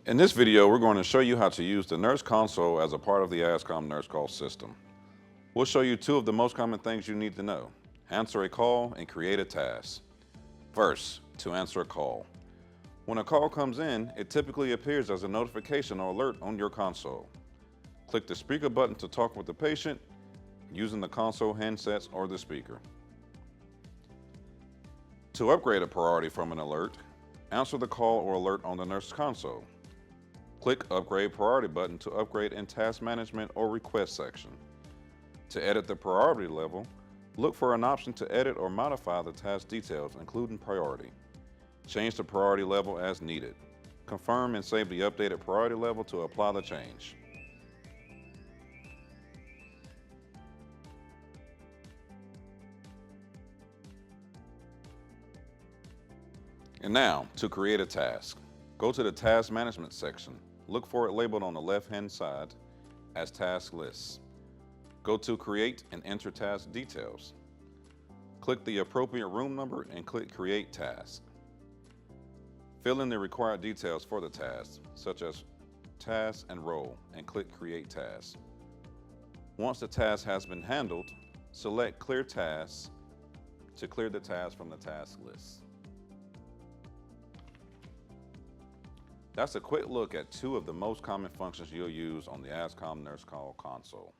In this video, we're going to show you how to use the Nurse Console as a part of the Ascom Nurse Call system. We'll show you two of the most common things you need to know: answer a call and create a task. First, to answer a call. When a call comes in, it typically appears as a notification or alert on your console. Click the speaker button to talk with the patient using the console handsets or the speaker. To upgrade a priority from an alert, answer the call or alert on the Nurse Console. Click Upgrade Priority button to upgrade in Task Management or Request section. To edit the priority level, look for an option to edit or modify the task details, including priority. Change the priority level as needed. Confirm and save the updated priority level to apply the change. And now, to create a task. Go to the Task Management section. Look for it labeled on the left-hand side as Task Lists. Go to Create and enter task details. Click the appropriate room number and click Create Task. Fill in the required details for the task, such as task and role, and click Create Task. Once the task has been handled, select Clear Tasks to clear the task from the task list. That's a quick look at two of the most common functions you'll use on the Ascom Nurse Call console.